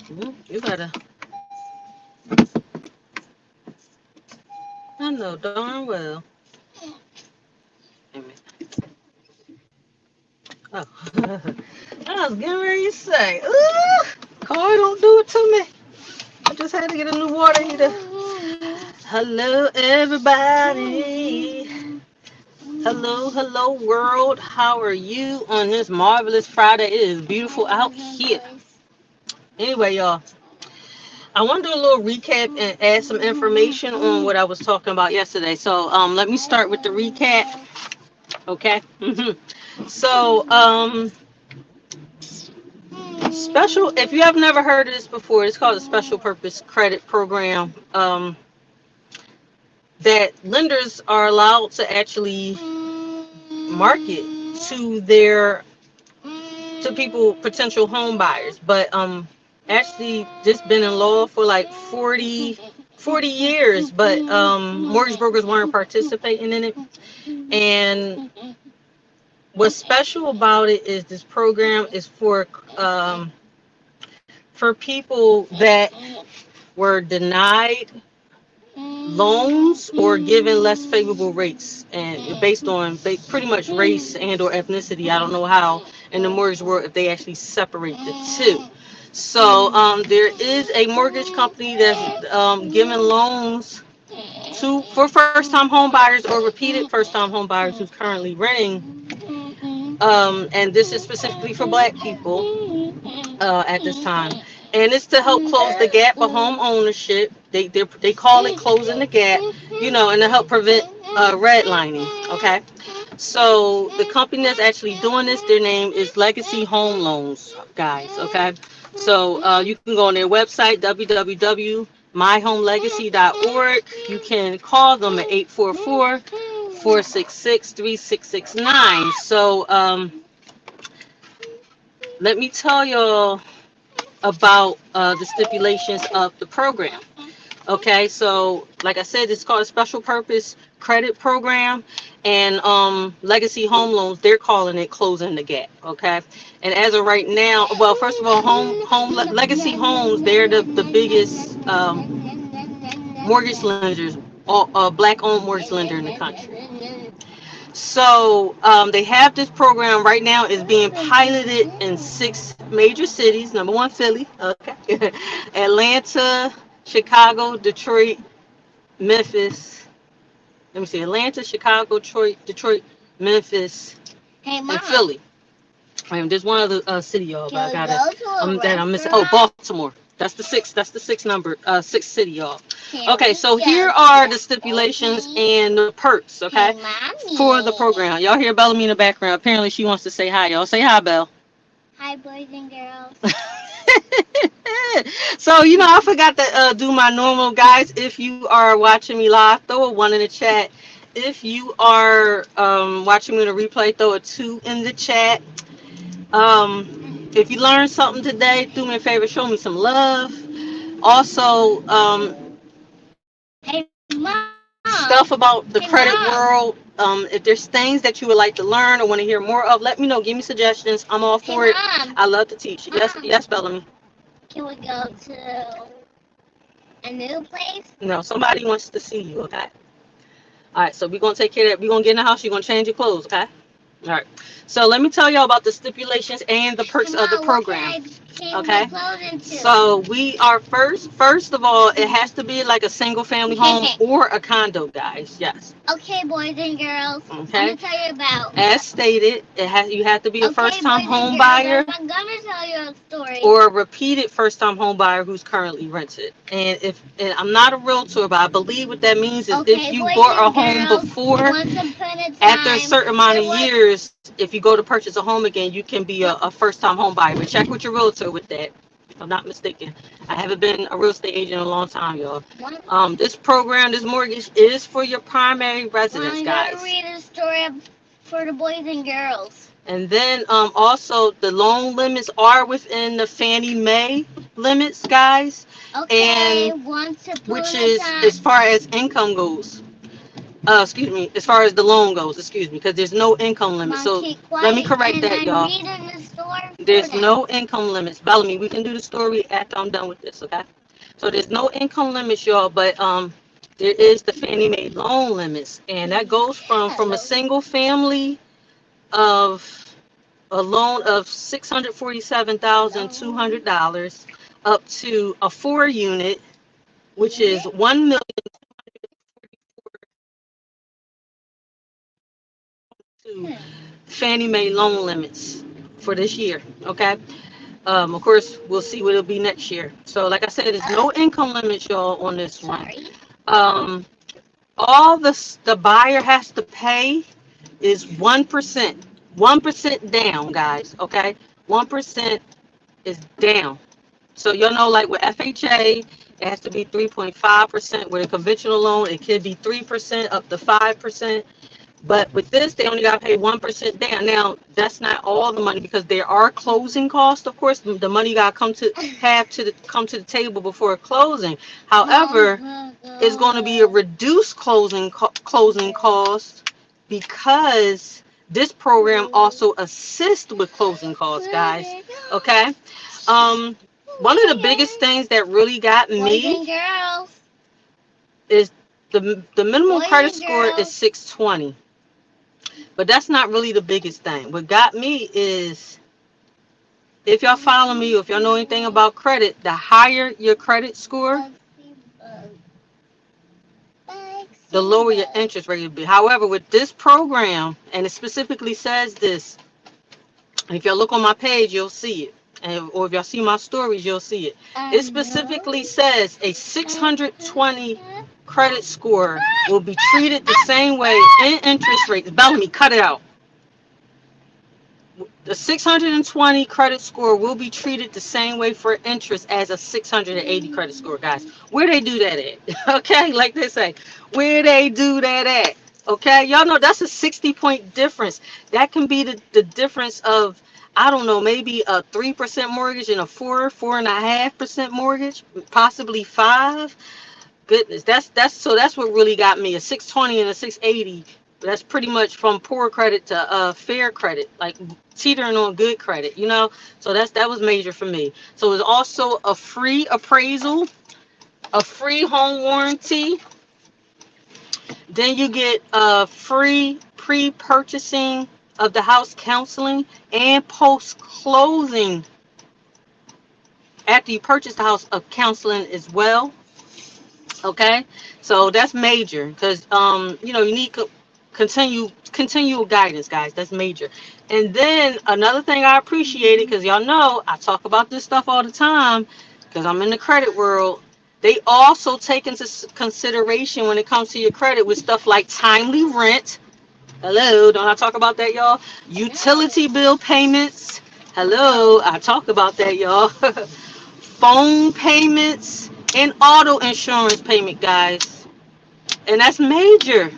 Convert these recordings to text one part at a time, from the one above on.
You better. I know darn well. Wait a minute. Oh, I was getting ready to say, ooh, car, don't do it to me. I just had to get a new water heater. Hello, everybody. Hello, hello, world. How are you on this marvelous Friday? It is beautiful out here. Anyway, y'all, I want to do a little recap and add some information on what I was talking about yesterday. So, let me start with the recap. Okay. So, special. If you have never heard of this before, it's called a special purpose credit program. That lenders are allowed to actually market to their to people, potential home buyers. But actually just been in law for like 40 years, but mortgage brokers weren't participating in it. And what's special about it is this program is um, for people that were denied loans or given less favorable rates, and based on pretty much race and or ethnicity. I don't know how in the mortgage world if they actually separate the two. So there is a mortgage company that's giving loans to for first time home buyers or repeated first time home buyers who's currently renting, and this is specifically for black people at this time. And it's to help close the gap of home ownership. They call it closing the gap, and to help prevent redlining. Okay, so the company that's actually doing this, their name is Legacy Home Loans, guys. Okay, so you can go on their website www.myhomelegacy.org. You can call them at 844-466-3669. So let me tell y'all about the stipulations of the program. Okay, so like I said, it's called a special purpose credit program, and Legacy Home Loans, they're calling it closing the gap. Okay, and as of right now, well, first of all, Legacy Homes, they're the biggest mortgage lenders, black owned mortgage lender in the country. So they have this program right now. Is being piloted in 6 major cities. Number one, Philly. Okay, Atlanta, Chicago, Detroit, Memphis. Let me see. Atlanta, Chicago, Detroit, Memphis, Hey, and Mom. Philly. There's one other city, y'all. But I Can we gotta. go to a That I'm missing. Oh, restaurant? Baltimore. That's the six. That's the six number. Sixth city, y'all. Can Okay, we so go here to are the stipulations Bellamy? and the perks. Hey, Okay, for the Mommy. program. Y'all hear Bellamy in the background. Apparently, she wants to say hi. Y'all say hi, Belle. Hi, boys and girls. So I forgot to do my normal, guys. If you are watching me live, throw a one in the chat. If you are watching me on a replay, throw a two in the chat. If you learned something today, do me a favor, show me some love. Also, Hey, Mom. stuff about the Hey, credit Mom. world. If there's things that you would like to learn or want to hear more of, let me know. Give me suggestions. I'm all Hey, for it. Mom. I love to teach. Yes, Mom. yes, Bellamy. Can we go to a new place? No, somebody wants to see you. Okay. All right. So we're gonna take care of that. We're gonna get in the house. You're gonna change your clothes. Okay. All right. So let me tell y'all about the stipulations and the Hey, perks of the Mom, what can program. I change my Okay. clothes into? So we are first of all, it has to be like a single family home or a condo, guys. Yes. Okay, boys and girls. I'm Okay. gonna tell you about. As stated, you have to be a Okay, first time boys and home girls. buyer I'm gonna tell you a story. or a repeated first time home buyer who's currently rented. And I'm not a realtor, but I believe what that means is if Okay, you boys bought a and home girls. before, Once upon a after a time, certain amount there of was. years, if you go to purchase a home again, you can be a first time home buyer. But check with your realtor with that. If I'm not mistaken. I haven't been a real estate agent in a long time, y'all. One, This program, this mortgage is for your primary residence, I'm gonna guys. read a story for the boys and girls. And then also the loan limits are within the Fannie Mae limits, guys. Okay, And once which upon a is time. as far as income goes. Excuse me, as far as the loan goes, excuse me, because there's no income limit. Mom, So keep let me quiet correct and that, I'm y'all. reading the story There's no income limits. Bellamy, we can do the story after I'm done with this, okay? So there's no income limits, y'all, but there is the Fannie Mae loan limits, and that goes from a single family of a loan of $647,200 up to a 4 unit, which is 1 million to Fannie Mae loan limits for this year. Okay. Of course, we'll see what it'll be next year. So, like I said, there's no income limits, y'all, on this one. Um, all the buyer has to pay is 1%. 1% down, guys. Okay. 1% is down. So you'll know, like with FHA, it has to be 3.5%. With a conventional loan, it could be 3% up to 5%. But with this, they only got to pay 1% down. Now, that's not all the money because there are closing costs. Of course, the money got to come to the table before closing. However, it's going to be a reduced closing cost because this program also assists with closing costs, guys. Okay. One of the biggest things that really got me is the minimum credit score is 620. But that's not really the biggest thing. What got me is, if y'all follow me, or if y'all know anything about credit, the higher your credit score, the lower your interest rate will be. However, with this program, and it specifically says this, if y'all look on my page, you'll see it. Or if y'all see my stories, you'll see it. It specifically says a 620 credit score will be treated the same way in interest rates. Bellamy, cut it out. The 620 credit score will be treated the same way for interest as a 680 credit score, guys. Where they do that at? Okay, like they say, where they do that at? Okay, y'all know that's a 60-point difference. That can be the difference of, I don't know, maybe a 3% mortgage and a 4.5% mortgage, possibly 5. Goodness, that's what really got me. A 620 and a 680. That's pretty much from poor credit to fair credit, like teetering on good credit, you know. So that was major for me. So it's also a free appraisal, a free home warranty. Then you get free pre-purchasing of the house counseling and post-closing after you purchase the house of counseling as well. Okay, so that's major because you know, you need continual guidance, guys. That's major. And then another thing I appreciated, because y'all know I talk about this stuff all the time because I'm in the credit world. They also take into consideration when it comes to your credit with stuff like timely rent. Hello, don't I talk about that, y'all? Utility bill payments. Hello, I talk about that, y'all. Phone payments and auto insurance payment, guys. And that's major.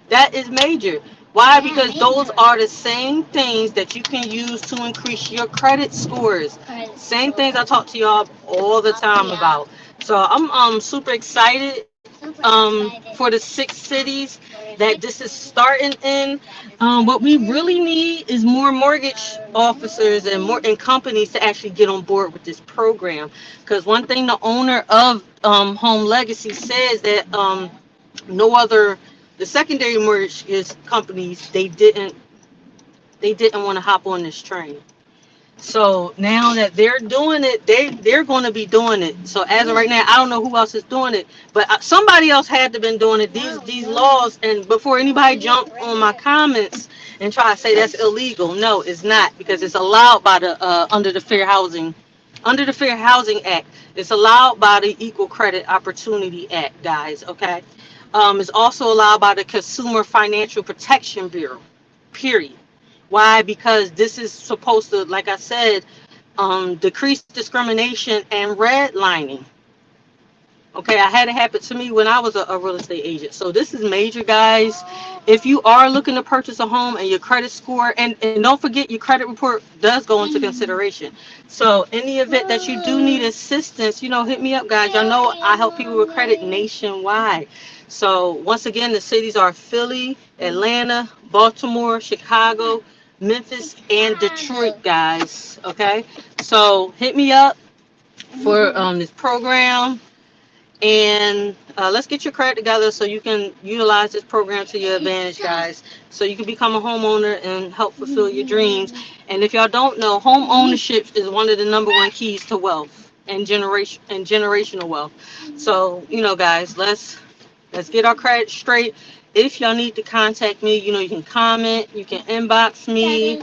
That is major. Why? Because those are the same things that you can use to increase your credit scores. Same things I talk to y'all all the time about. So I'm super excited for the 6 cities that this is starting in. What we really need is more mortgage officers and companies to actually get on board with this program. Because one thing the owner of Home Legacy says that the secondary mortgage companies, they didn't want to hop on this train. So now that they're doing it, they're going to be doing it. So as of right now, I don't know who else is doing it, but somebody else had to been doing it. These laws, and before anybody jump on my comments and try to say that's illegal, no, it's not, because it's allowed by the under the Fair Housing Act. It's allowed by the Equal Credit Opportunity Act, guys. Okay, it's also allowed by the Consumer Financial Protection Bureau. Period. Why? Because this is supposed to, like I said, decrease discrimination and redlining. Okay, I had it happen to me when I was a real estate agent. So this is major, guys. If you are looking to purchase a home and your credit score, and don't forget, your credit report does go into consideration. So in the event that you do need assistance, you know, hit me up, guys. Y'all know I help people with credit nationwide. So once again, the cities are Philly, Atlanta, Baltimore, Chicago, Memphis, and Detroit, guys. Okay, so hit me up for this program, and let's get your credit together so you can utilize this program to your advantage, guys. So you can become a homeowner and help fulfill your dreams. And if y'all don't know, home ownership is one of the #1 keys to wealth and generational wealth. So guys, let's get our credit straight. If y'all need to contact me, you can comment, you can inbox me,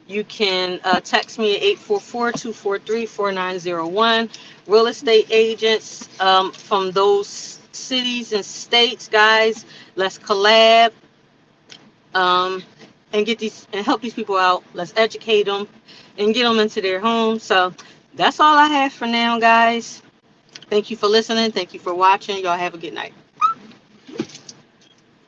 you can text me at 844-243-4901. Real estate agents from those cities and states, guys, let's collab and get these and help these people out. Let's educate them and get them into their homes. So that's all I have for now, guys. Thank you for listening. Thank you for watching. Y'all have a good night.